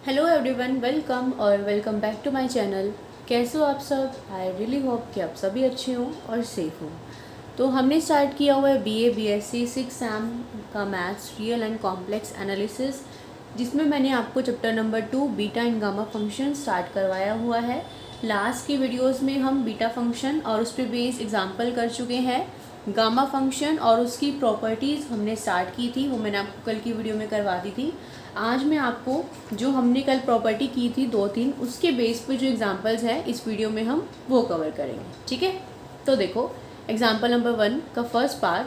Hello everyone, welcome और welcome back to my channel. कैसे हो आप सब? आई रियली होप कि आप सभी अच्छे हों और सेफ हों। तो हमने स्टार्ट किया हुआ है बीए बीएससी 6 सैम का maths real and complex analysis, जिसमें मैंने आपको chapter number 2 beta and gamma function start करवाया हुआ है। लास्ट की वीडियोस में हम बीटा फंक्शन और उस पर बेस्ड एग्जांपल कर चुके हैं। गामा फंक्शन और उसकी प्रॉपर्टीज़ हमने स्टार्ट की थी, वो मैंने आपको कल की वीडियो में करवा दी थी। आज मैं आपको जो हमने कल प्रॉपर्टी की थी 2-3, उसके बेस पे जो एग्जांपल्स हैं इस वीडियो में हम वो कवर करेंगे। ठीक है, तो देखो एग्जांपल नंबर 1 का फर्स्ट पार्ट,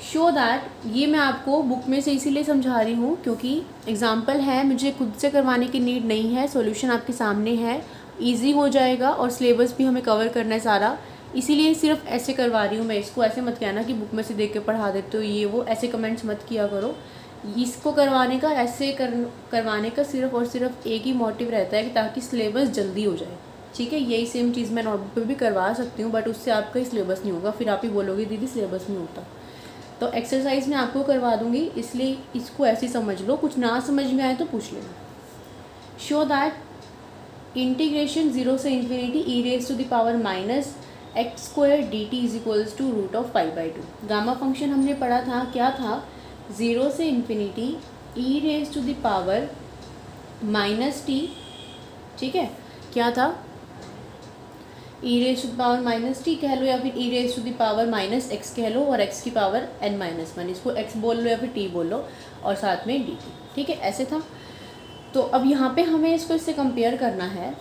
शो दैट। ये मैं आपको बुक में से इसीलिए समझा रही हूँ क्योंकि एग्जांपल है, मुझे खुद से करवाने की नीड नहीं है, सॉल्यूशन आपके सामने है, ईजी हो जाएगा और सिलेबस भी हमें कवर करना है सारा, इसीलिए सिर्फ ऐसे करवा रही हूँ मैं। इसको ऐसे मत कहना कि बुक में से देख के पढ़ा देते हो ये वो, ऐसे कमेंट्स मत किया करो। इसको करवाने का करवाने का सिर्फ और सिर्फ एक ही मोटिव रहता है कि ताकि सिलेबस जल्दी हो जाए। ठीक है, यही सेम चीज़ मैं नोटबुक पे भी करवा सकती हूँ, बट उससे आपका ही सिलेबस नहीं होगा, फिर आप ही बोलोगे दीदी सिलेबस नहीं होता। तो एक्सरसाइज मैं आपको करवा दूँगी, इसलिए इसको ऐसे समझ लो, कुछ ना समझ में आए तो पूछ लेना। शो दैट इंटीग्रेशन 0 से infinity e raise to the power minus x square d t is equals to root of π/2। Gamma function हमने पढ़ा था, क्या था? 0 से infinity e raise to the power minus t. ठीक है, क्या था? E raise to the power minus t कह लो या फिर e raise to the power minus x कह लो और एक्स की पावर n-1, इसको एक्स बोल लो या फिर टी बोल लो और साथ में डी टी। ठीक है, ऐसे था। तो अब यहाँ पे हमें इसको इससे कंपेयर करना है।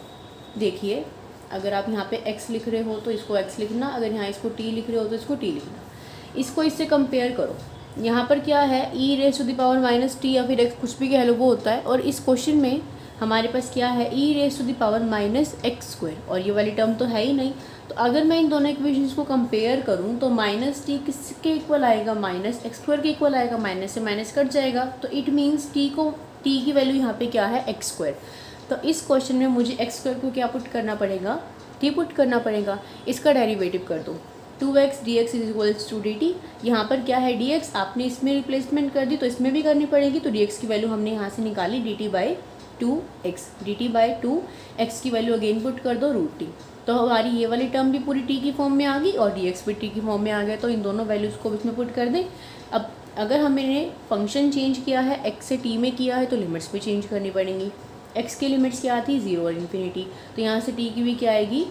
देखिए, अगर आप यहाँ पे x लिख रहे हो तो इसको x लिखना, अगर यहाँ इसको t लिख रहे हो तो इसको t लिखना। इसको इससे कंपेयर करो। यहाँ पर क्या है? E raise to the power minus t या फिर x कुछ भी कह लो वो होता है, और इस क्वेश्चन में हमारे पास क्या है? E raise to the power minus x square, और ये वाली टर्म तो है ही नहीं। तो अगर मैं इन दोनों इक्वेशंस को कंपेयर करूँ तो माइनस टी किसके इक्वल आएगा? माइनस एक्स स्क्वायर के इक्वल आएगा, माइनस से माइनस कट जाएगा, तो इट मीन्स टी की वैल्यू यहाँ पे क्या है? X square. तो इस क्वेश्चन में मुझे एक्स स्क्वायर को क्या पुट करना पड़ेगा? टी पुट करना पड़ेगा। इसका डेरिवेटिव कर दो, 2x dx is equals to d t. यहाँ पर क्या है? dx आपने इसमें रिप्लेसमेंट कर दी तो इसमें भी करनी पड़ेगी, तो dx की वैल्यू हमने यहाँ से निकाली dt/2x, dt/2x की वैल्यू अगेन पुट कर दो √t। तो हमारी ये वाली टर्म भी पूरी t की फॉर्म में आ गई और dx भी t की फॉर्म में आ गया, तो इन दोनों वैल्यूज़ को इसमें पुट कर दें। अब अगर हमने फंक्शन चेंज किया है, x से t में किया है, तो लिमिट्स भी चेंज करनी पड़ेंगी। x की लिमिट्स क्या आती? 0 और इन्फिनिटी, तो यहाँ से t की भी क्या आएगी?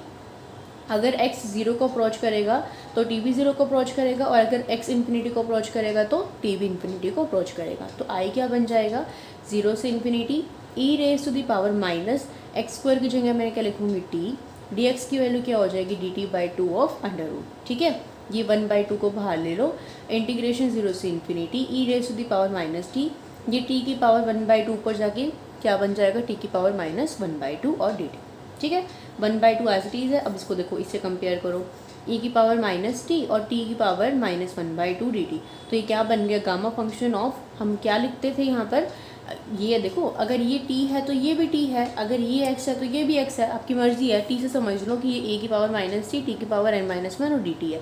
अगर x 0 को अप्रोच करेगा तो t भी 0 को अप्रोच करेगा, और अगर x इन्फिनिटी को अप्रोच करेगा तो t भी इन्फिनिटी को अप्रोच करेगा। तो i क्या बन जाएगा? 0 से infinity e raise to the power minus x square की जगह मैंने क्या लिखूँगी? t। dx की वैल्यू क्या हो जाएगी? dt/2 of under root. ठीक है, ये 1/2 को बाहर ले लो, इंटीग्रेशन 0 से infinity e raise to the power minus t, ये t की पावर 1/2 ऊपर जाके क्या बन जाएगा? t की पावर माइनस 1/2 और dt। ठीक है, 1/2 एज इट इज़ है। अब इसको देखो, इससे कंपेयर करो, e की पावर माइनस टी और t की पावर माइनस 1/2 dt। तो ये क्या बन गया? गामा फंक्शन ऑफ, हम क्या लिखते थे यहाँ पर? ये देखो, अगर ये t है तो ये भी t है, अगर ये x है तो ये भी x है, आपकी मर्जी है। t से समझ लो कि ये a की पावर माइनस टी, t की पावर n-1 और dt है।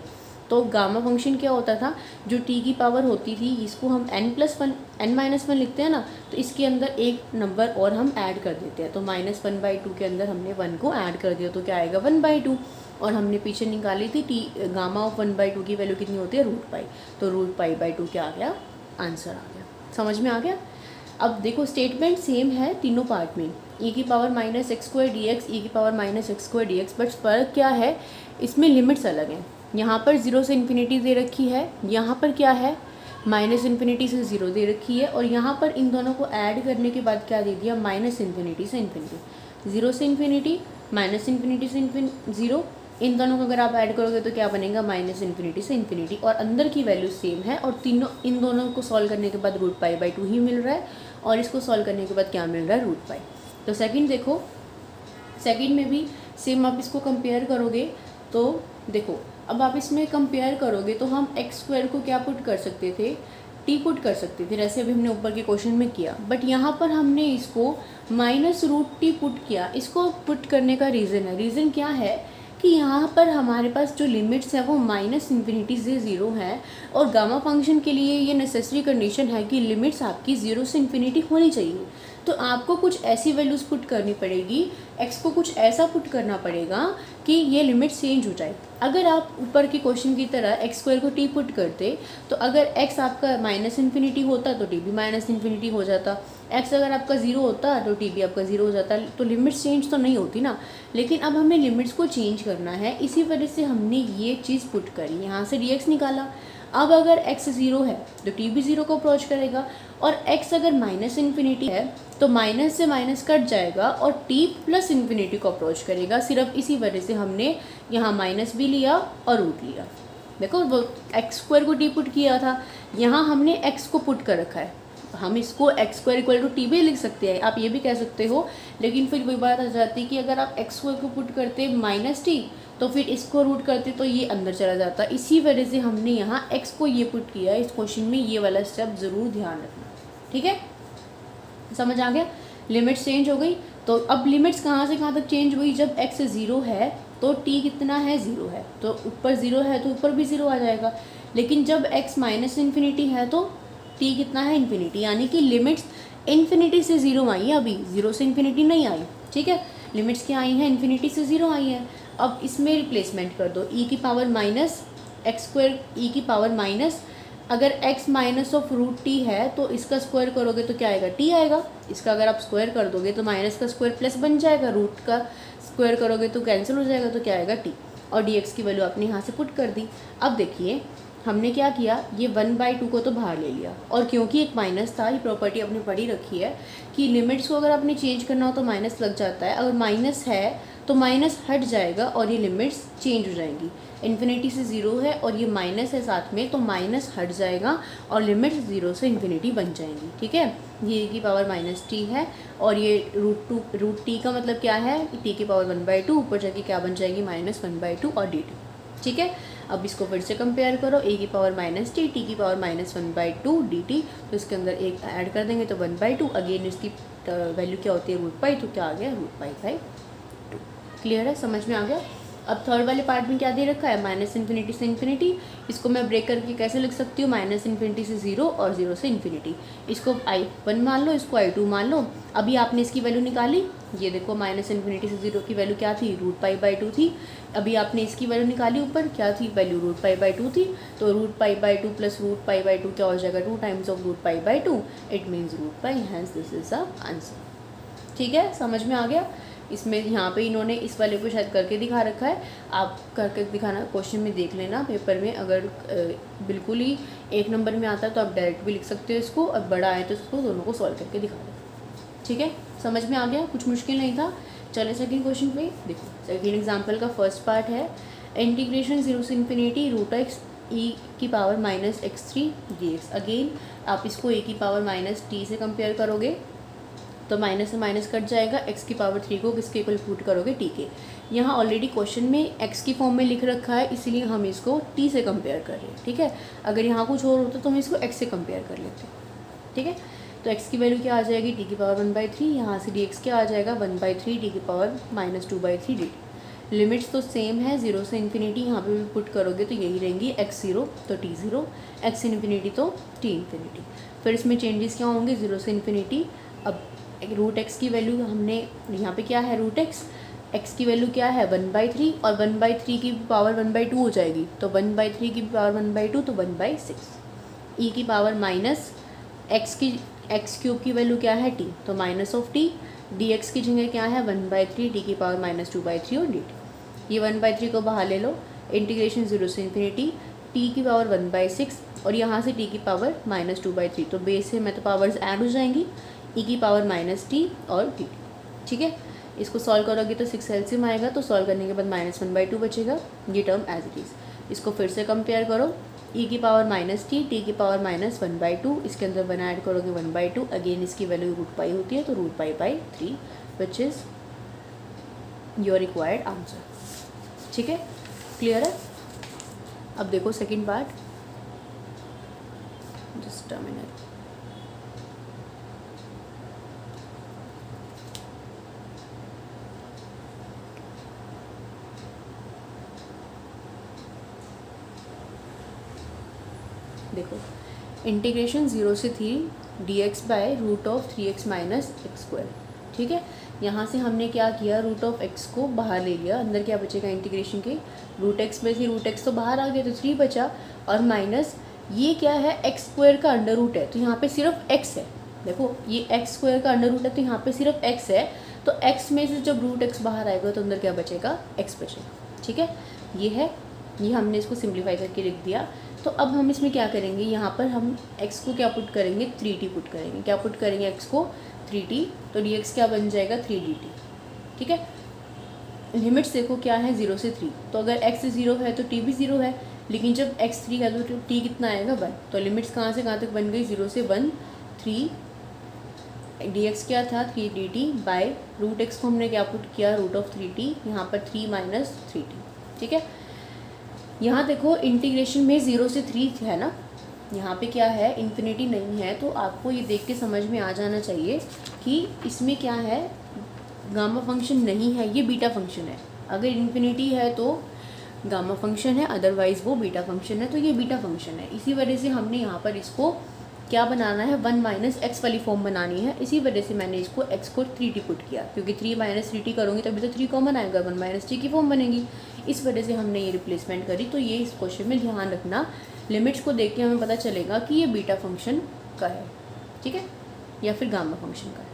तो गामा फंक्शन क्या होता था? जो t की पावर होती थी, इसको हम n+1 लिखते हैं ना, तो इसके अंदर एक नंबर और हम ऐड कर देते हैं, तो -1/2 के अंदर हमने 1 को ऐड कर दिया, तो क्या आएगा? 1/2। और हमने पीछे निकाली थी t गामा ऑफ 1/2 की वैल्यू कितनी होती है? √π, तो √π/2 क्या आ गया? आंसर आ गया। समझ में आ गया? अब देखो, स्टेटमेंट सेम है तीनों पार्ट में, e की power minus x square d x, e की power minus x square d x, but फ़र्क क्या है? इसमें लिमिट्स अलग हैं। यहाँ पर 0 से इन्फिनिटी दे रखी है, यहाँ पर क्या है? माइनस इन्फिनिटी से 0 दे रखी है, और यहाँ पर इन दोनों को ऐड करने के बाद क्या दे दिया? माइनस इन्फिनिटी से इन्फिनिटी। 0 से इन्फिनिटी, माइनस इन्फिनिटी से 0, इन दोनों को अगर आप ऐड करोगे तो क्या बनेगा? माइनस इन्फिनिटी से इन्फिनिटी, और अंदर की वैल्यू सेम है, और तीनों इन दोनों को सॉल्व करने के बाद √π/2 ही मिल रहा है, और इसको सॉल्व करने के बाद क्या मिल रहा है? √π। तो सेकंड देखो, सेकंड में भी सेम आप इसको कंपेयर करोगे तो देखो, अब आप इसमें कंपेयर करोगे तो हम एक्स स्क्वायर को क्या पुट कर सकते थे? टी पुट कर सकते थे, जैसे अभी हमने ऊपर के क्वेश्चन में किया, बट यहाँ पर हमने इसको -√t पुट किया। इसको पुट करने का रीज़न क्या है कि यहाँ पर हमारे पास जो लिमिट्स है वो -इन्फिनिटी से 0 है, और गामा फंक्शन के लिए ये नेसेसरी कंडीशन है कि लिमिट्स आपकी 0 से इन्फिनिटी होनी चाहिए। तो आपको कुछ ऐसी वैल्यूज़ पुट करनी पड़ेगी, x को कुछ ऐसा पुट करना पड़ेगा कि ये लिमिट चेंज हो जाए। अगर आप ऊपर के क्वेश्चन की तरह x² को t पुट करते तो अगर x आपका -∞ होता तो t भी -∞ हो जाता, x अगर आपका 0 होता तो t भी आपका 0 हो जाता, तो लिमिट्स चेंज तो नहीं होती ना। लेकिन अब हमें लिमिट्स को चेंज करना है, इसी वजह से हमने ये चीज़ पुट करी, यहाँ से dx निकाला। अब अगर x 0 है तो t भी 0 को अप्रोच करेगा, और x अगर -∞ है तो माइनस से माइनस कट जाएगा और t +∞ को अप्रोच करेगा। सिर्फ इसी वजह से हमने यहाँ माइनस भी लिया और रूट लिया। देखो वो x² को t पुट किया था, यहाँ हमने x को पुट कर रखा है। हम इसको x² = t भी लिख सकते हैं, आप ये भी कह सकते हो, लेकिन फिर वही बात आ जाती है कि अगर आप x² को पुट करते -t तो फिर इसको रूट करते तो ये अंदर चला जाता। इसी वजह से हमने यहाँ x को ये पुट किया। इस क्वेश्चन में ये वाला स्टेप ज़रूर ध्यान रखना, ठीक है। समझ आ गया। लिमिट्स चेंज हो गई, तो अब लिमिट्स कहाँ से कहाँ तक चेंज हुई, जब x 0 है तो t कितना है, 0 है, तो ऊपर 0 है तो ऊपर भी 0 आ जाएगा। लेकिन जब x -∞ है तो t कितना है, ∞, यानी कि लिमिट्स ∞ से 0 आई है, अभी 0 से ∞ नहीं आई, ठीक है। लिमिट्स क्या आई हैं, ∞ से 0 आई है। अब इसमें रिप्लेसमेंट कर दो, e⁻x², e⁻, अगर x -√t है तो इसका स्क्वायर करोगे तो क्या आएगा, t आएगा। इसका अगर आप स्क्वायर कर दोगे तो माइनस का स्क्वायर प्लस बन जाएगा, रूट का स्क्वायर करोगे तो कैंसिल हो जाएगा, तो क्या आएगा, t। और dx की वैल्यू आपने यहाँ से पुट कर दी। अब देखिए हमने क्या किया, ये 1/2 को तो बाहर ले लिया, और क्योंकि एक माइनस था, ये प्रॉपर्टी आपने पढ़ी रखी है कि लिमिट्स को अगर आपने चेंज करना हो तो माइनस लग जाता है। अगर माइनस है तो माइनस हट जाएगा और ये लिमिट्स चेंज हो जाएंगी। ∞ से 0 है और ये माइनस है साथ में, तो माइनस हट जाएगा और लिमिट्स 0 से ∞ बन जाएंगी, ठीक है। ये e⁻−t है और ये √t का मतलब क्या है, t⁻1/2, ऊपर जाके क्या बन जाएगी, -1/2 और dt, ठीक है। अब इसको फिर से कंपेयर करो, e⁻−t, t⁻−1/2 dt, तो इसके अंदर एक ऐड कर देंगे तो 1/2, अगेन इसकी वैल्यू क्या होती है, √π, तो क्या आ गया, √π/2। क्लियर है, समझ में आ गया। अब थर्ड वाले पार्ट में क्या दे रखा है, -∞ से ∞, इसको मैं ब्रेक करके कैसे लिख सकती हूँ, -∞ से 0 और 0 से ∞। इसको I1 मान लो, इसको I2 मान लो। अभी आपने इसकी वैल्यू निकाली, ये देखो -∞ से 0 की वैल्यू क्या थी, √π/2 थी। अभी आपने इसकी वैल्यू निकाली, ऊपर क्या थी वैल्यू, √π/2 थी, तो √π/2 + √π/2 क्या हो जाएगा, 2 times of √π/2, it means √π, hence this is the answer, ठीक है। समझ में आ गया। इसमें यहाँ पे इन्होंने इस वाले को शायद करके दिखा रखा है, आप करके दिखाना, क्वेश्चन में देख लेना पेपर में। अगर बिल्कुल ही 1 नंबर में आता है तो आप डायरेक्ट भी लिख सकते हो इसको, और बड़ा आए तो इसको दोनों को सॉल्व करके दिखा दो, ठीक है। समझ में आ गया, कुछ मुश्किल नहीं था। चले सेकंड क्वेश्चन पे देखो। सेकंड एग्जाम्पल का फर्स्ट पार्ट है, इंटीग्रेशन 0 से ∞ √x e⁻−x3 dx। अगेन आप इसको e⁻−t से कंपेयर करोगे तो माइनस से माइनस कट जाएगा, x⁻3 को किसके इक्वल पुट करोगे, t के। यहाँ ऑलरेडी क्वेश्चन में x की फॉर्म में लिख रखा है, इसीलिए हम इसको t से कंपेयर कर रहे हैं, ठीक है। अगर यहाँ कुछ और होता तो हम इसको x से कंपेयर कर लेते, ठीक है। तो x की वैल्यू क्या आ जाएगी, t⁻1/3, यहाँ से dx क्या आ जाएगा, 1/3 t⁻−2/3 dt। लिमिट्स तो सेम है, 0 से ∞, यहाँ पे भी पुट करोगे तो यही रहेंगी, x 0 तो t 0, x ∞ तो t ∞। फिर इसमें चेंजेस क्या होंगे, 0 से ∞। अब √x की वैल्यू हमने यहाँ पे क्या है, x की वैल्यू क्या है, 1/3, और 1/3 की पावर 1/2 हो जाएगी, तो 1/3 की पावर 1/2 तो 1/6। e⁻x³ की वैल्यू क्या है, t, तो -t, dx की जगह क्या है, 1/3 t⁻−2/3 और dt। ये 1/3 को बाहर ले लो, इंटीग्रेशन 0 से ∞, t की पावर 1/6 और यहाँ से t की पावर -2/3, तो बेस से मैं तो पावर्स ऐड हो जाएंगी, e⁻−t और dt, ठीक है। इसको सॉल्व करोगे तो 6 एलसीएम आएगा, तो सॉल्व करने के बाद -1/2 बचेगा, ये टर्म एज इट इज़। इसको फिर से कंपेयर करो, e⁻−t, t⁻−1/2, इसके अंदर 1 ऐड करोगे 1/2, अगेन इसकी वैल्यू √π होती है, तो √π/3 which is your required answer, ठीक है। क्लियर है। अब देखो second part, just a minute. देखो इंटीग्रेशन 0 से 3 dx by root of 3x minus x square. ठीक है, यहाँ से हमने क्या किया, रूट ऑफ x को बाहर ले लिया, अंदर क्या बचेगा इंटीग्रेशन के, रूट x में से रूट x तो बाहर आ गया तो 3 बचा, और माइनस ये क्या है, एक्स स्क्वायर का अंडर रूट है तो यहाँ पे सिर्फ x है। देखो ये एक्स स्क्वायर का अंडर रूट है तो यहाँ पे सिर्फ x है, तो x में से जब रूट x बाहर आएगा तो अंदर क्या बचेगा, x बचेगा। ठीक है, ये है, ये हमने इसको सिंप्लीफाई करके लिख दिया। तो अब हम इसमें क्या करेंगे, यहाँ पर हम x को क्या पुट करेंगे, 3t पुट करेंगे। क्या पुट करेंगे, x को 3t, तो dx क्या बन जाएगा, 3dt। ठीक है, लिमिट्स देखो क्या है, 0 से 3, तो अगर x 0 है तो t भी 0 है, लेकिन जब x 3 है तो t कितना आएगा, 1। तो लिमिट्स कहाँ से कहाँ तक बन गई, 0 से 1, 3 dx क्या था, 3dt बाय रूट x को हमने क्या पुट किया, रूट ऑफ 3t, यहाँ पर 3 माइनस 3t। ठीक है, यहाँ देखो इंटीग्रेशन में 0 से 3 है ना, यहाँ पे क्या है, इन्फिनिटी नहीं है, तो आपको ये देख के समझ में आ जाना चाहिए कि इसमें क्या है, गामा फंक्शन नहीं है, ये बीटा फंक्शन है। अगर इन्फिनिटी है तो गामा फंक्शन है, अदरवाइज़ वो बीटा फंक्शन है, तो ये बीटा फंक्शन है। इसी वजह से हमने यहाँ पर इसको क्या बनाना है, 1 माइनस एक्स वाली फॉर्म बनानी है। इसी वजह से मैंने इसको x को 3t पुट किया, क्योंकि 3 माइनस 3t करूँगी तभी तो 3 कॉमन आएगा, 1 माइनस t की फॉर्म बनेगी। इस वजह से हमने ये रिप्लेसमेंट करी। तो ये इस क्वेश्चन में ध्यान रखना, लिमिट्स को देख के हमें पता चलेगा कि ये बीटा फंक्शन का है, ठीक है, या फिर गामा फंक्शन का है।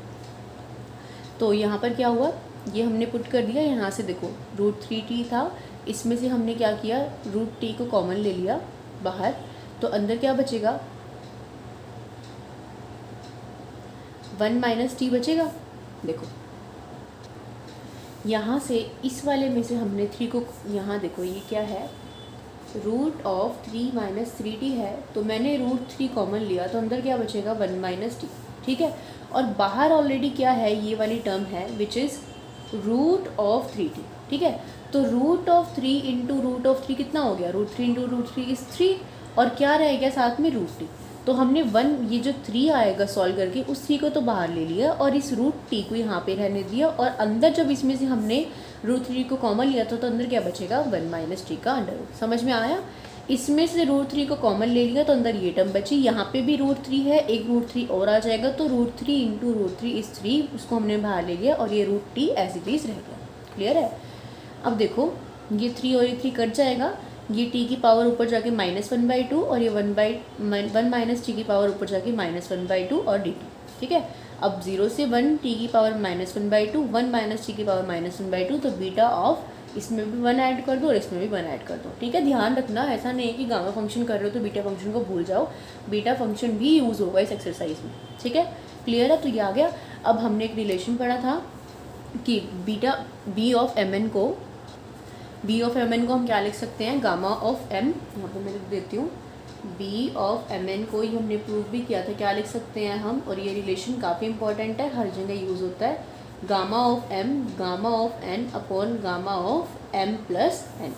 तो यहाँ पर क्या हुआ, ये हमने पुट कर दिया। यहाँ से देखो रूट 3t था, इसमें से हमने क्या किया, रूट t को कॉमन ले लिया बाहर, तो अंदर क्या बचेगा, 1 माइनस टी बचेगा। देखो यहाँ से इस वाले में से हमने 3 को, यहाँ देखो ये क्या है, रूट ऑफ 3 माइनस 3t है, तो मैंने रूट 3 कॉमन लिया तो अंदर क्या बचेगा, 1 माइनस टी। ठीक है, और बाहर ऑलरेडी क्या है, ये वाली टर्म है which is root of 3t। ठीक है, तो root of 3 into root of 3 कितना हो गया, रूट 3 इंटू रूट 3 इज़ 3, और क्या रहेगा साथ में, रूट t। तो हमने 1, ये जो 3 आएगा सॉल्व करके, उस 3 को तो बाहर ले लिया और इस रूट t को यहाँ पे रहने दिया, और अंदर जब इसमें से हमने रूट 3 को कॉमन लिया था तो अंदर क्या बचेगा, 1 माइनस टी का अंडर रूट। समझ में आया, इसमें से रूट 3 को कॉमन ले लिया तो अंदर ये टर्म बची, यहाँ पे भी रूट 3 है, एक रूट 3 और आ जाएगा, तो रूट 3 इंटू रूट 3 इस 3, उसको हमने बाहर ले लिया और ये root t as it is रह गया। क्लियर है। अब देखो ये 3 और ये 3 कट जाएगा, ये t की पावर ऊपर जाके -1/2 और ये 1 माइनस टी की पावर ऊपर जाके -1/2 और dt। ठीक है, अब 0 से 1 t की पावर -1/2, 1 माइनस टी की पावर -1/2, तो बीटा ऑफ, इसमें भी 1 ऐड कर दो और इसमें भी 1 ऐड कर दो। ठीक है, ध्यान रखना, ऐसा नहीं है कि गामा फंक्शन कर रहे हो तो बीटा फंक्शन को भूल जाओ, बीटा फंक्शन भी यूज़ होगा इस एक्सरसाइज में। ठीक है, क्लियर है। तो ये आ गया। अब हमने एक रिलेशन पढ़ा था कि beta b of m n को हम क्या लिख सकते हैं, गामा ऑफ एम, यहाँ पर मैं लिख देती हूँ, बी ऑफ एम एन को ही हमने प्रूव भी किया था, क्या लिख सकते हैं हम, और ये रिलेशन काफ़ी इंपॉर्टेंट है, हर जगह यूज़ होता है, gamma of m gamma of n upon gamma of m plus n.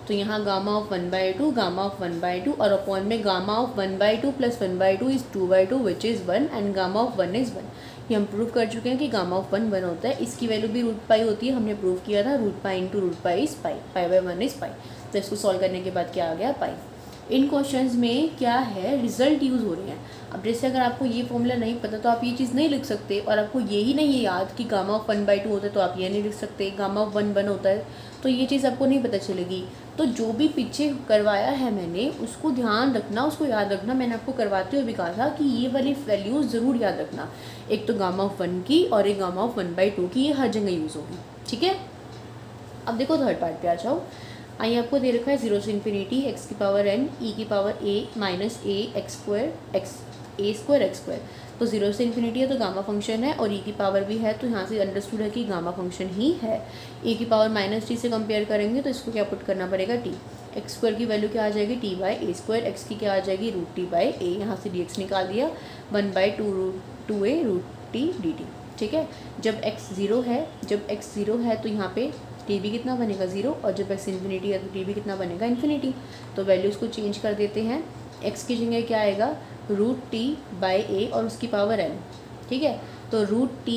तो यहाँ गामा ऑफ 1/2, गामा ऑफ 1/2 और अपॉन में gamma of 1/2 plus 1/2 is 2/2 which is 1 and gamma of 1 is 1। ये हम प्रूव कर चुके हैं कि गामा ऑफ 1 1 होता है, इसकी वैल्यू भी रूट पाई होती है, हमने प्रूव किया था, root pi into root pi is pi, पाई/1 इज़ पाई। तो इसको सॉल्व करने के बाद क्या आ गया, पाई। इन क्वेश्चंस में क्या है, रिजल्ट यूज़ हो रहे हैं। अब जैसे अगर आपको ये फॉर्मूला नहीं पता तो आप ये चीज़ नहीं लिख सकते, और आपको यही नहीं है याद कि गामा ऑफ 1/2 होता है तो आप ये नहीं लिख सकते, गामा ऑफ 1 1 होता है तो ये चीज़ आपको नहीं पता चलेगी। तो जो भी पीछे करवाया है मैंने उसको ध्यान रखना, उसको याद रखना। मैंने आपको करवाते हुए भी कहा था कि ये वाली वैल्यूज़ ज़रूर याद रखना, एक तो गामा ऑफ 1 की और एक गामा ऑफ 1/2 की, ये हर जगह यूज़ होगी। ठीक है, अब देखो थर्ड पार्ट पे आ जाओ। आइए, आपको दे रखा है 0 से इन्फिनिटी एक्स की पावर n e की power a minus a x square x square. तो 0 से इन्फिनिटी है तो गामा फंक्शन है, और e की पावर भी है, तो यहाँ से अंडरस्टूड है कि गामा फंक्शन ही है। e की पावर -t से कंपेयर करेंगे तो इसको क्या पुट करना पड़ेगा, t। एक्स स्क्वायर की वैल्यू क्या आ जाएगी, t by A square, x की क्या आ जाएगी, रूट t बाई ए, यहाँ से dx निकाल दिया, 1/2 रूट t dt। ठीक है, जब x 0 है तो यहाँ पे t भी कितना बनेगा, 0, और जब x इन्फिनिटी है तो t भी कितना बनेगा, इन्फिनिटी। तो वैल्यूज़ को चेंज कर देते हैं, x की जगह क्या आएगा, रूट t बाई ए और उसकी पावर n। ठीक है, तो रूट t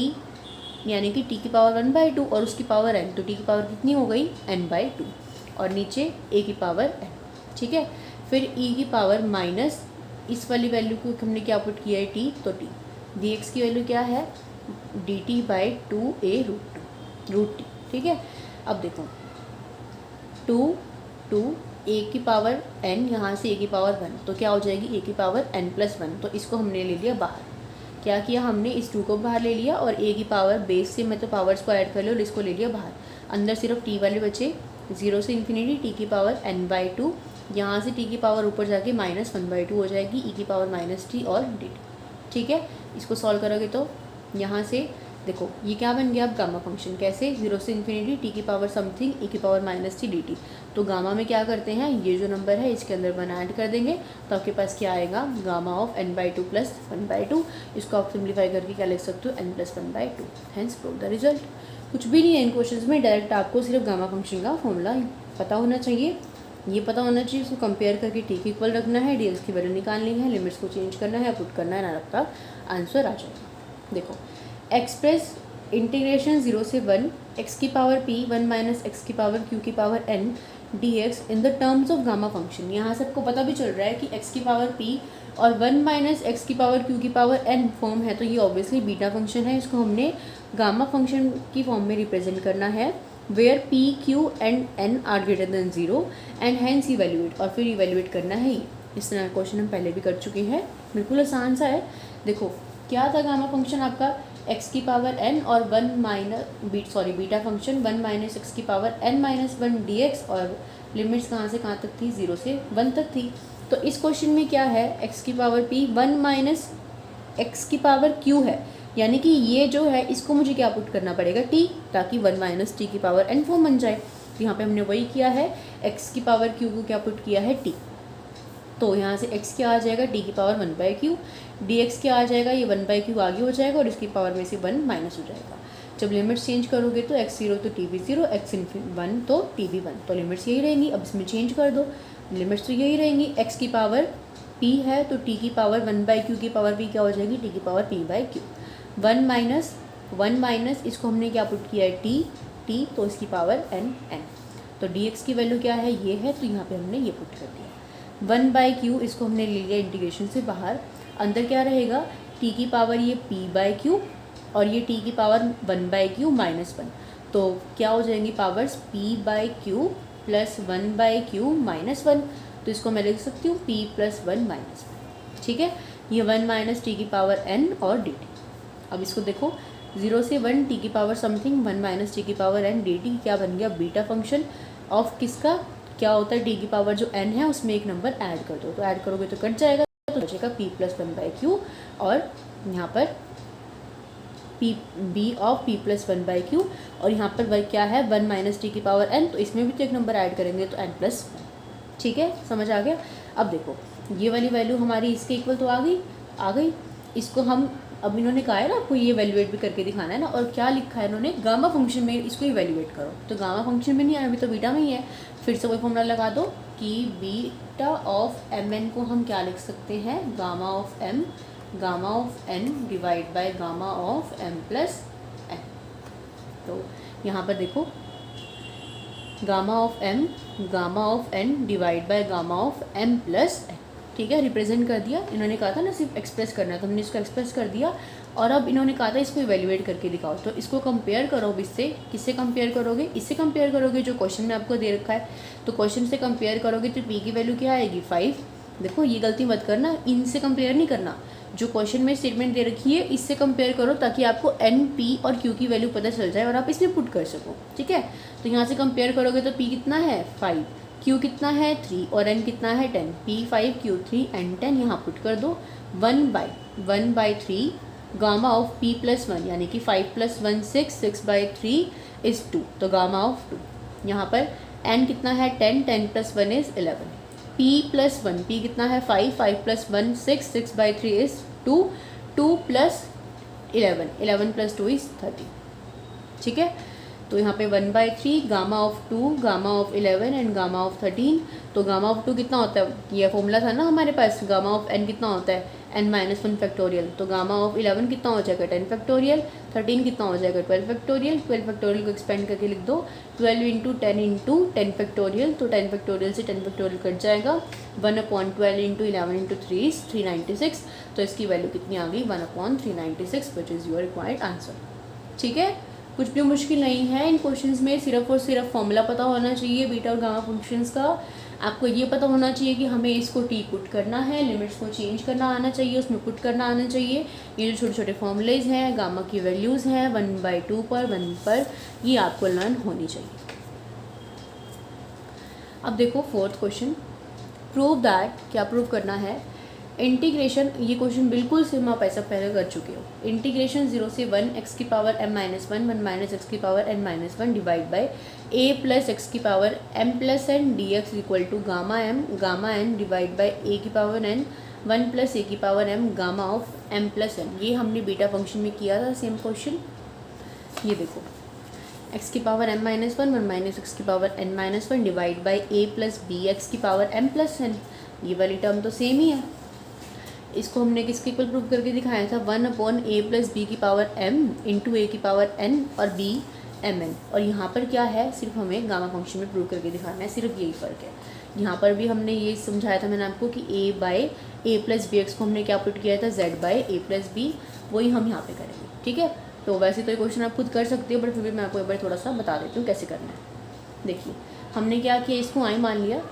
यानी कि t की पावर 1/2 और उसकी पावर n, तो t की पावर कितनी हो गई, n/2, और नीचे a की पावर n। ठीक है, फिर e की पावर माइनस इस वाली वैल्यू को हमने क्या पुट किया है, t, तो t। dx की वैल्यू क्या है, dt/2a√t, ठीक है। अब देखो 2 a की पावर n, यहाँ से a की पावर 1, तो क्या हो जाएगी a की पावर n+1, तो इसको हमने ले लिया बाहर। क्या किया हमने, इस 2 को बाहर ले लिया और a की पावर बेस से मतलब पावर्स को ऐड कर लिया और इसको ले लिया बाहर। अंदर सिर्फ t वाले बचे, 0 से इन्फिनिटी t की पावर n/2, यहाँ से t की पावर ऊपर जाके -1/2 हो जाएगी, e की पावर -t और dt, ठीक है। इसको सॉल्व करोगे तो यहाँ से देखो ये क्या बन गया अब गामा फंक्शन, कैसे, 0 से इन्फिनिटी t की पावर समथिंग e की पावर -t dt। तो गामा में क्या करते हैं, ये जो नंबर है इसके अंदर 1 ऐड कर देंगे तो आपके पास क्या आएगा, गामा ऑफ n/2 + 1/2। इसको आप सिंप्लीफाई करके क्या लिख सकते हो, n + 1/2, hence prove the result. कुछ भी नहीं है इन क्वेश्चन में, डायरेक्ट आपको सिर्फ गामा फंक्शन का फॉर्मूला पता होना चाहिए, ये पता होना चाहिए, उसको कंपेयर करके टी के इक्वल रखना है, डी एक्स की वैल्यू निकालनी है, लिमिट्स को चेंज करना है, पुट करना है, ना आपका आंसर आ जाएगा। देखो एक्सप्रेस इंटीग्रेशन 0 से 1 x की पावर p 1 - x की पावर q की power n dx in the terms of gamma function. यहाँ से आपको पता भी चल रहा है कि x की पावर p और 1 - x की पावर q की पावर n फॉर्म है, तो ये ऑब्वियसली बीटा फंक्शन है, इसको हमने गामा फंक्शन की फॉर्म में रिप्रेजेंट करना है, where p q and n are greater than 0 and hence evaluate, और फिर इवेल्यूएट करना है ये। इस तरह का क्वेश्चन हम पहले भी कर चुके हैं, बिल्कुल आसान सा है। देखो क्या था गामा फंक्शन आपका, x की पावर n और बीटा फंक्शन 1 - x की पावर n-1 dx, और लिमिट्स कहाँ से कहाँ तक थी, 0 से 1 तक थी। तो इस क्वेश्चन में क्या है, x की पावर p 1 - x की पावर q है, यानी कि ये जो है इसको मुझे क्या पुट करना पड़ेगा, t, ताकि 1 - t की पावर n फॉर्म बन जाए। तो यहाँ पे हमने वही किया है, x की पावर q को क्या पुट किया है, t। तो यहाँ से x क्या आ जाएगा, t की पावर 1/q, dx क्या आ जाएगा, ये 1/q आगे हो जाएगा और इसकी पावर में से 1 माइनस हो जाएगा। जब लिमिट्स चेंज करोगे तो x0 तो t भी 0, x1 तो t भी 1, तो लिमिट्स यही रहेंगी। अब इसमें चेंज कर दो, लिमिट्स तो यही रहेंगी, x की पावर p है तो t की पावर 1/q की पावर p क्या हो जाएगी, t की पावर p/q। 1 माइनस इसको हमने क्या पुट किया है, t, तो इसकी पावर n। तो dx की वैल्यू क्या है, ये है, तो यहाँ पे हमने ये पुट कर दिया। 1/q इसको हमने ले लिया इंटीग्रेशन से बाहर, अंदर क्या रहेगा, t की पावर ये p/q और ये t की पावर 1/q -1, तो क्या हो जाएंगी पावर्स, p/q + 1/q -1, तो इसको मैं लिख सकती हूँ p + 1 -1, ठीक है। ये 1 - t की पावर n और dt। अब इसको देखो 0 से 1 t की पावर समथिंग 1 - t की पावर n dt क्या बन गया, बीटा फंक्शन ऑफ किसका, क्या होता है, t की पावर जो n है उसमें एक नंबर ऐड कर दो, तो ऐड करोगे तो कट जाएगा, तो बचेगा p + 1/q, और यहाँ पर b ऑफ p + 1/q, और यहाँ पर वह क्या है 1 - t की पावर n, तो इसमें भी तो एक नंबर ऐड करेंगे तो n + 1, ठीक है, समझ आ गया। अब देखो ये वाली वैल्यू हमारी इसके इक्वल तो आ गई। इसको हम, अब इन्होंने कहा है ना आपको ये वैल्यूएट भी करके दिखाना है ना, और क्या लिखा है इन्होंने, गामा फंक्शन में इसको इवैल्यूएट करो, तो गामा फंक्शन में नहीं है, अभी तो बीटा में ही है। फिर से वही फॉर्मूला लगा दो कि बीटा ऑफ mn को हम क्या लिख सकते हैं, gamma of m, gamma of n divide by gamma of m + n। तो यहाँ पर देखो gamma of m, gamma of n divide by gamma of m + n, ठीक है, रिप्रेजेंट कर दिया। इन्होंने कहा था ना सिर्फ एक्सप्रेस करना है, तो हमने इसको एक्सप्रेस कर दिया, और अब इन्होंने कहा था इसको इवैल्यूएट करके दिखाओ, तो इसको कंपेयर करो इससे, किससे कंपेयर करोगे, इससे कंपेयर करोगे जो क्वेश्चन में आपको दे रखा है, तो क्वेश्चन से कंपेयर करोगे तो p की वैल्यू क्या आएगी, 5। देखो ये गलती मत करना, इनसे कंपेयर नहीं करना, जो क्वेश्चन में स्टेटमेंट दे रखी है इससे कंपेयर करो, ताकि आपको n, p और q की वैल्यू पता चल जाए और आप इसमें पुट कर सको, ठीक है। तो यहाँ से कंपेयर करोगे तो p कितना है 5, q कितना है 3 और n कितना है 10, p 5 q 3 n 10, यहाँ पुट कर दो। 1/3 गामा ऑफ p + 1, यानी कि 5 + 1 6, 6/3 = 2, तो गामा ऑफ 2, यहाँ पर n कितना है 10, 10 + 1 = 11, p + 1, p कितना है 5, 5 + 1 6, 6/3 = 2, 2 + 11, 11 + 2 = 30, ठीक है। तो यहाँ पे 1/3 gamma of 2, gamma of 11 and gamma of 13, तो गामा ऑफ 2 कितना होता है, ये फॉर्मूला था ना हमारे पास, गामा ऑफ n कितना होता है एन माइनस वन फैक्टोरियल, तो गामा ऑफ 11 कितना हो जाएगा 10 फैक्टोरियल, 13 कितना हो जाएगा 12 फैक्टोरियल, 12 फैक्टोरियल को एक्सपेंड करके लिख दो 12 इंटू 10 फैक्टोरियल, तो 10 फैक्टोरियल से 10 फैक्टोरियल कट जाएगा, 1/12 इंटू 11 इंटू 3 इज 396, तो इसकी वैल्यू कितनी आ गई 1/396 विच इज़ योर रिक्वायर्ड आंसर। ठीक है, कुछ भी मुश्किल नहीं है इन क्वेश्चंस में, सिर्फ और सिर्फ फॉर्मूला पता होना चाहिए बीटा और गामा फंक्शंस का। आपको ये पता होना चाहिए कि हमें इसको टी पुट करना है, लिमिट्स को चेंज करना आना चाहिए, उसमें पुट करना आना चाहिए। ये जो छोटे छोटे फॉर्मूलेज हैं, गामा की वैल्यूज़ हैं 1/2 पर 1 पर, ये आपको लर्न होनी चाहिए। अब देखो फोर्थ क्वेश्चन, प्रूव दैट, क्या प्रूव करना है, इंटीग्रेशन, ये क्वेश्चन बिल्कुल सेम आप ऐसा पहले कर चुके हो, इंटीग्रेशन 0 से 1 x की power m minus 1 1 minus x की power n minus 1 divide by a plus x की power m plus n d x equal to gamma n divide by a की पावर n 1 प्लस a की power m gamma of m plus n। ये हमने beta function में किया था same question. ये देखो x की power m minus 1 1 minus x की power n minus 1 divide by a plus b x की पावर m प्लस n, ये वाली टर्म तो सेम ही है। इसको हमने किसके इक्वल प्रूव करके दिखाया था 1/a प्लस बी की पावर m इंटू ए की पावर n और b mn, और यहाँ पर क्या है, सिर्फ हमें गामा फंक्शन में प्रूव करके दिखाना है, सिर्फ यही फ़र्क है। यहाँ पर भी हमने ये समझाया था मैंने आपको कि a by a plus b x को हमने क्या पुट किया था z by a plus b, वही हम यहाँ पे करेंगे। ठीक है, तो वैसे तो ये क्वेश्चन आप खुद कर सकते हो, बट फिर भी मैं आपको एक बार थोड़ा सा बता देती हूँ कैसे करना है। देखिए हमने क्या किया, इसको आई मान लिया,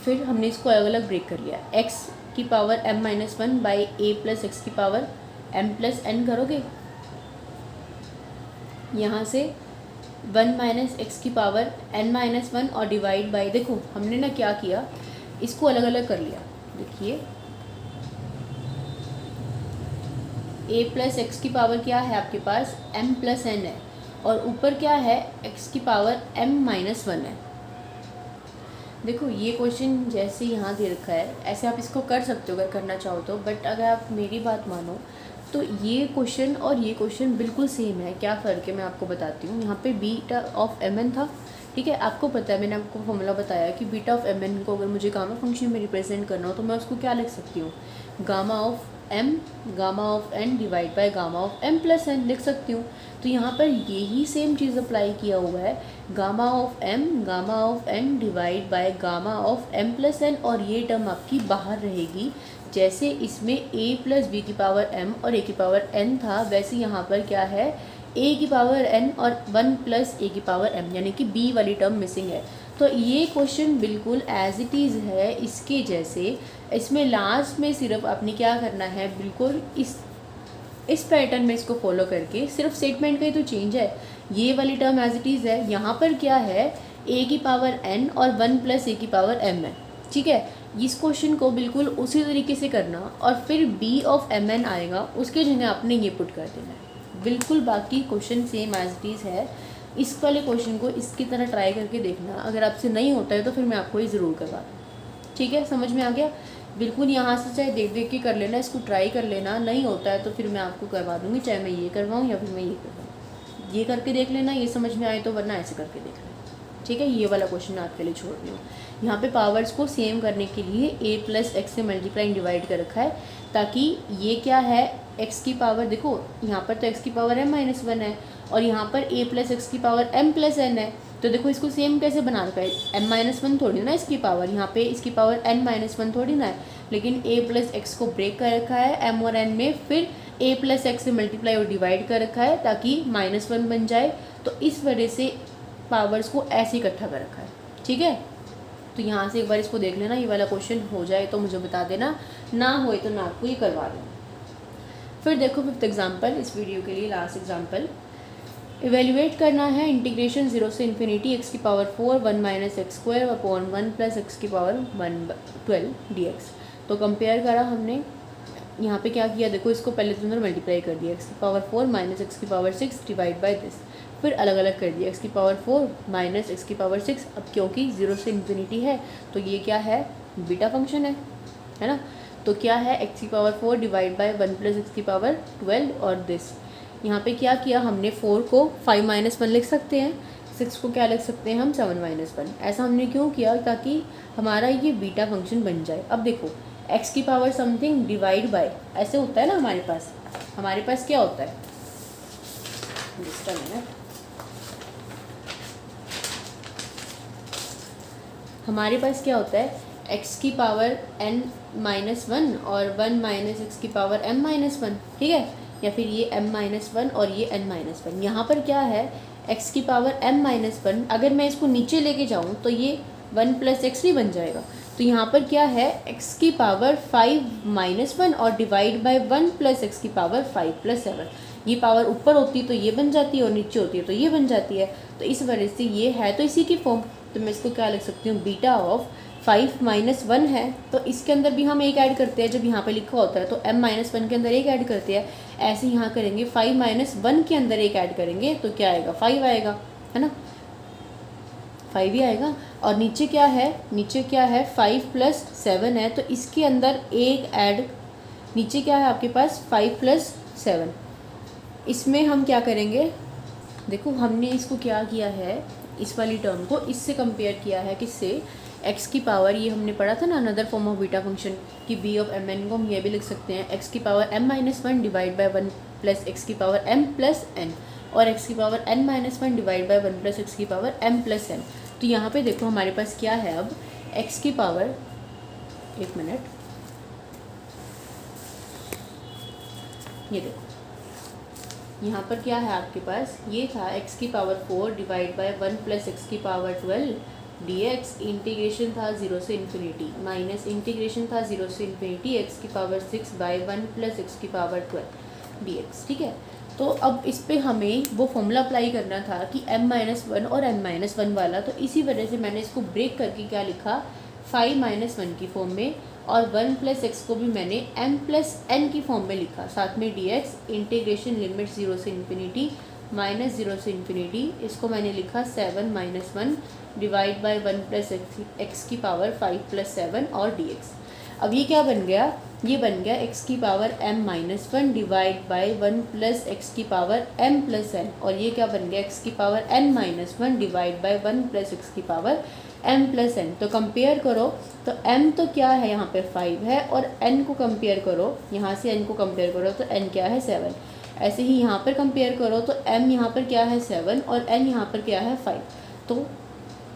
फिर हमने इसको अलग अलग ब्रेक कर लिया, x की power m minus 1 by a plus x की पावर m प्लस n करोगे, यहाँ से 1 माइनस एक्स की पावर n माइनस 1 और डिवाइड बाई, देखो हमने ना क्या किया, इसको अलग अलग कर लिया। देखिए a प्लस एक्स की पावर क्या है आपके पास m प्लस n है, और ऊपर क्या है x की पावर m माइनस 1 है। देखो ये क्वेश्चन जैसे यहाँ दे रखा है ऐसे आप इसको कर सकते हो अगर करना चाहो तो, बट अगर आप मेरी बात मानो तो ये क्वेश्चन और ये क्वेश्चन बिल्कुल सेम है। क्या फ़र्क है मैं आपको बताती हूँ। यहाँ पे बीटा ऑफ mn था, ठीक है, आपको पता है मैंने आपको फॉर्मूला बताया कि बीटा ऑफ mn को अगर मुझे गामा फंक्शन में रिप्रेजेंट करना हो तो मैं उसको क्या लिख सकती हूँ, gamma of m gamma of n divide by gamma of m plus n लिख सकती हूँ। तो यहाँ पर यही सेम चीज़ अप्लाई किया हुआ है, gamma of m gamma of n divide by gamma of m plus n, और ये टर्म आपकी बाहर रहेगी। जैसे इसमें a प्लस बी की पावर m और a की पावर n था, वैसे यहाँ पर क्या है a की पावर n और 1 प्लस a की पावर m, यानी कि b वाली टर्म मिसिंग है। तो ये क्वेश्चन बिल्कुल एज इट इज़ है इसके जैसे। इसमें लास्ट में सिर्फ आपने क्या करना है, बिल्कुल इस पैटर्न में इसको फॉलो करके, सिर्फ स्टेटमेंट का ही तो चेंज है। ये वाली टर्म एज इट इज़ है, यहाँ पर क्या है a की पावर n और 1 प्लस a की पावर m है। ठीक है, इस क्वेश्चन को बिल्कुल उसी तरीके से करना, और फिर b ऑफ mn आएगा, उसके जगह आपने ये पुट कर देना है। बिल्कुल बाकी question same as it is है। इस वाले क्वेश्चन को इसकी तरह ट्राई करके देखना, अगर आपसे नहीं होता है तो फिर मैं आपको ये ज़रूर करवा दूँ। ठीक है, समझ में आ गया। बिल्कुल यहाँ से चाहे देख देख के कर लेना, इसको ट्राई कर लेना, नहीं होता है तो फिर मैं आपको करवा दूँगी, चाहे मैं ये करवाऊँ या फिर मैं ये करवाऊँ। ये करके देख लेना, ये समझ में आए तो, वरना ऐसे करके देख लेना। ठीक है, ये वाला क्वेश्चन मैं आपके लिए छोड़ रही हूँ। यहाँ पे पावर्स को सेम करने के लिए a प्लस एक्स से मल्टीप्लाई डिवाइड कर रखा है, ताकि ये क्या है x की पावर, देखो यहाँ पर तो x की पावर m माइनस 1 है और यहाँ पर a प्लस एक्स की पावर m प्लस n है। तो देखो इसको सेम कैसे बना रखा है, m माइनस 1 थोड़ी ना इसकी पावर, यहाँ पे इसकी पावर n माइनस 1 थोड़ी ना है, लेकिन a प्लस एक्स को ब्रेक कर रखा है m और n में, फिर a प्लस एक्स से मल्टीप्लाई और डिवाइड कर रखा है ताकि -1 बन जाए। तो इस वजह से पावर्स को ऐसे इकट्ठा कर रखा है। ठीक है, तो यहाँ से एक बार इसको देख लेना, ये वाला क्वेश्चन हो जाए तो मुझे बता देना, ना होए तो मैं आपको ये करवा दूँ। फिर देखो फिफ्थ एग्जाम्पल, इस वीडियो के लिए लास्ट एग्जाम्पल, इवेल्युएट करना है इंटीग्रेशन 0 से इन्फिनिटी x की power 4 1 minus x square upon 1 plus x की पावर 12 dx। तो कंपेयर करा हमने, यहाँ पे क्या किया, देखो इसको पहले तो अंदर मल्टीप्लाई कर दिया, x की पावर 4 माइनस एक्स की पावर 6 डिवाइड बाई दिस, फिर अलग अलग कर दिया, x की पावर 4 माइनस एक्स की पावर 6। अब क्योंकि 0 से इन्फिनिटी है तो ये क्या है, बीटा फंक्शन है ना। तो क्या है, x की power 4 divide by 1 plus x की पावर 12 और दिस। यहाँ पे क्या किया हमने, 4 को 5 माइनस 1 लिख सकते हैं, 6 को क्या लिख सकते हैं हम 7 माइनस 1। ऐसा हमने क्यों किया, ताकि हमारा ये बीटा फंक्शन बन जाए। अब देखो एक्स की पावर समथिंग डिवाइड बाय, ऐसे होता है ना हमारे पास क्या होता है, जस्ट अ मिनट, हमारे पास क्या होता है x की पावर n-1 और 1 माइनस एक्स की पावर m-1, ठीक है, या फिर ये m-1 और ये n-1। यहाँ पर क्या है x की पावर m-1, अगर मैं इसको नीचे लेके जाऊँ तो ये 1 प्लस एक्स भी बन जाएगा। तो यहाँ पर क्या है x की पावर 5-1 और डिवाइड बाय 1 प्लस एक्स की पावर 5 प्लस 7। ये पावर ऊपर होती है तो ये बन जाती है और नीचे होती है तो ये बन जाती है। तो इस वजह से ये है तो इसी की फॉर्म, तो मैं इसको क्या लिख सकती हूँ, बीटा ऑफ 5-1 है, तो इसके अंदर भी हम एक ऐड करते हैं जब यहाँ पे लिखा होता है, तो m-1 के अंदर एक ऐड करते हैं, ऐसे यहाँ करेंगे 5-1 के अंदर एक ऐड करेंगे तो क्या आएगा 5 आएगा, है ना, 5 ही आएगा। और नीचे क्या है 5 प्लस 7 है, तो इसके अंदर एक ऐड, नीचे क्या है आपके पास 5 प्लस 7, इसमें हम क्या करेंगे, देखो हमने इसको क्या किया है, इस वाली टर्म को इससे कंपेयर किया है, किससे, x की पावर, ये हमने पढ़ा था ना another form of beta function की b ऑफ mn को हम ये भी लिख सकते हैं x की power m-1 divide by 1 plus x की पावर m प्लस n, और x की power n-1 divide by 1 plus x की पावर m प्लस n। तो यहाँ पे देखो हमारे पास क्या है अब x की पावर, एक मिनट, ये देखो यहाँ पर क्या है आपके पास, ये था x की power 4 divide by 1 plus x की पावर 12 dx, इंटीग्रेशन था 0 से इन्फिनिटी, माइनस इंटीग्रेशन था 0 से इन्फिनिटी x की पावर 6 बाय 1 प्लस एक्स की पावर 12 dx, ठीक है। तो अब इस पे हमें वो फॉर्मूला अप्लाई करना था कि m-1 और n-1 वाला, तो इसी वजह से मैंने इसको ब्रेक करके क्या लिखा 5-1 की फॉर्म में, और 1 प्लस एक्स को भी मैंने m प्लस n की फॉर्म में लिखा, साथ में dx इंटीग्रेशन लिमिट 0 से इन्फिनिटी माइनस 0 से इन्फिनिटी, इसको मैंने लिखा 7-1 डिवाइड बाय 1 प्लस एक्स की पावर 5 प्लस 7 और dx। अब ये क्या बन गया, ये बन गया x की power m-1 divide by 1 plus x की पावर m प्लस n, और ये क्या बन गया x की power n-1 divide by 1 plus x की पावर m प्लस n। तो कंपेयर करो तो m तो क्या है यहाँ पे 5 है, और n को कंपेयर करो, यहाँ से n को कंपेयर करो तो n क्या है 7, ऐसे ही यहाँ पर कंपेयर करो तो m यहाँ पर क्या है 7 और n यहाँ पर क्या है 5। तो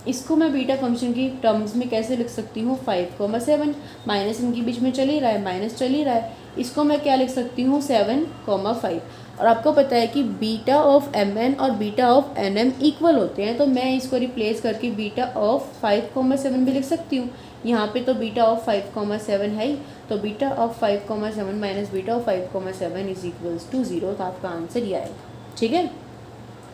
इसको मैं बीटा फंक्शन की टर्म्स में कैसे लिख सकती हूँ, 5-7, माइनस इनके बीच में चल ही रहा है, माइनस चल ही रहा है, इसको मैं क्या लिख सकती हूँ 7-5। और आपको पता है कि बीटा ऑफ mn और बीटा ऑफ nm इक्वल होते हैं, तो मैं इसको रिप्लेस करके बीटा ऑफ 5-7 भी लिख सकती हूँ। यहाँ पे तो बीटा ऑफ 5-7 है ही, तो beta of 5-7 minus beta of 5-7 is equals to 0, तो आपका आंसर ये आएगा, ठीक है।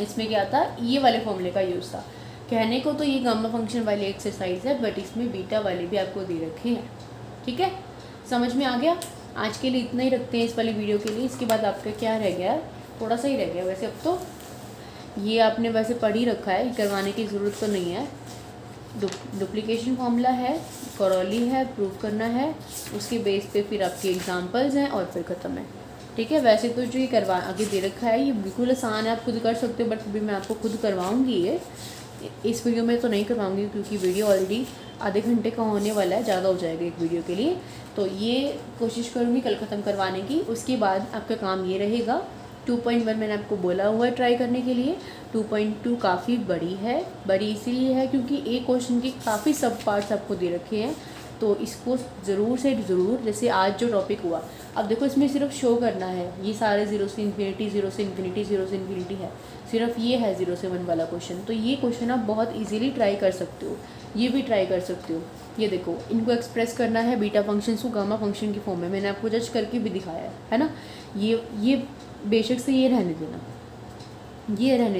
इसमें क्या था, ये वाले फॉर्मूले का यूज़ था। कहने को तो ये गामा फंक्शन वाली एक्सरसाइज है, बट इसमें बीटा वाले भी आपको दे रखे हैं, ठीक है, समझ में आ गया। आज के लिए इतना ही रखते हैं इस वाली वीडियो के लिए। इसके बाद आपका क्या रह गया, थोड़ा सा ही रह गया वैसे, अब तो ये आपने वैसे पढ़ ही रखा है, करवाने की ज़रूरत तो नहीं है। डुप्लीकेशन फॉर्मूला है, करौली है, प्रूव करना है, उसके बेस पे फिर आपके एग्जांपल्स हैं और फिर ख़त्म है, ठीक है। वैसे तो जो ये करवा आगे दे रखा है ये बिल्कुल आसान है, आप खुद कर सकते हो, बट अभी मैं आपको खुद करवाऊँगी, ये इस वीडियो में तो नहीं करवाऊँगी क्योंकि वीडियो ऑलरेडी आधे घंटे का होने वाला है, ज़्यादा हो जाएगा एक वीडियो के लिए। तो ये कोशिश करूँगी कल ख़त्म करवाने की। उसके बाद आपका काम ये रहेगा, 2.1 मैंने आपको बोला हुआ है ट्राई करने के लिए। 2.2 काफ़ी बड़ी है, बड़ी इसीलिए है क्योंकि एक क्वेश्चन के काफ़ी सब पार्ट्स आपको दे रखे हैं, तो इसको ज़रूर से ज़रूर, जैसे आज जो टॉपिक हुआ, अब देखो इसमें सिर्फ शो करना है, ये सारे 0 से इन्फिनिटी 0 से इन्फिनिटी 0 से इन्फिनिटी है, सिर्फ ये है 0 से 1 वाला क्वेश्चन। तो ये क्वेश्चन आप बहुत इजीली ट्राई कर सकते हो, ये भी ट्राई कर सकते हो। ये देखो, इनको एक्सप्रेस करना है बीटा फंक्शन को गामा फंक्शन की फॉर्म में, मैंने आपको जज करके भी दिखाया है ना। ये बेशक से ये रहने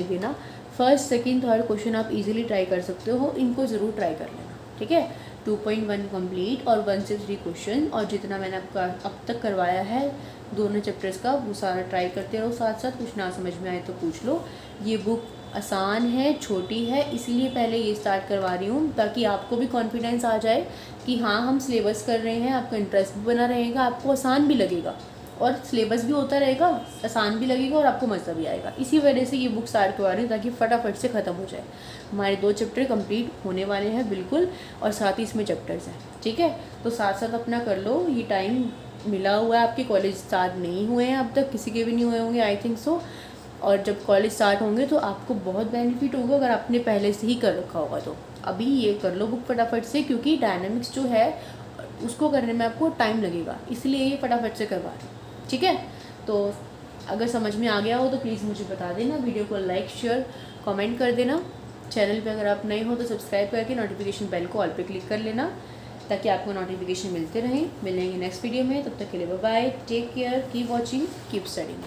देना, फर्स्ट सेकंड थर्ड क्वेश्चन आप इजीली ट्राई कर सकते हो, इनको ज़रूर ट्राई कर लेना, ठीक है। 2.1 कंप्लीट और 1 से 3 क्वेश्चन, और जितना मैंने आपका अब तक करवाया है दोनों चैप्टर्स का वो सारा ट्राई करते रहो साथ साथ। कुछ ना समझ में आए तो पूछ लो। ये बुक आसान है, छोटी है, इसीलिए पहले ये स्टार्ट करवा रही हूँ ताकि आपको भी कॉन्फिडेंस आ जाए कि हाँ हम सिलेबस कर रहे हैं, आपका इंटरेस्ट भी बना रहेगा, आपको आसान भी लगेगा और सिलेबस भी होता रहेगा, आसान भी लगेगा और आपको मज़ा भी आएगा। इसी वजह से ये बुक स्टार्ट करवा रही हूँ ताकि फटाफट से ख़त्म हो जाए। हमारे 2 चैप्टर कंप्लीट होने वाले हैं बिल्कुल, और साथ ही इसमें चैप्टर्स हैं, ठीक है। तो साथ साथ अपना कर लो, ये टाइम मिला हुआ है। आपके कॉलेज स्टार्ट नहीं हुए हैं अब तक, किसी के भी नहीं हुए होंगे आई थिंक सो। और जब कॉलेज स्टार्ट होंगे तो आपको बहुत बेनिफिट होगा अगर आपने पहले से ही कर रखा होगा। तो अभी ये कर लो बुक फटाफट से, क्योंकि डायनामिक्स जो है उसको करने में आपको टाइम लगेगा, इसलिए ये फटाफट से करवा रहे हैं, ठीक है। तो अगर समझ में आ गया हो तो प्लीज़ मुझे बता देना, वीडियो को लाइक शेयर कमेंट कर देना। चैनल पे अगर आप नए हो तो सब्सक्राइब करके नोटिफिकेशन बेल को ऑल पे क्लिक कर लेना, ताकि आपको नोटिफिकेशन मिलते रहें। मिलेंगे नेक्स्ट वीडियो में, तब तक के लिए bye bye, take care, keep watching, keep studying.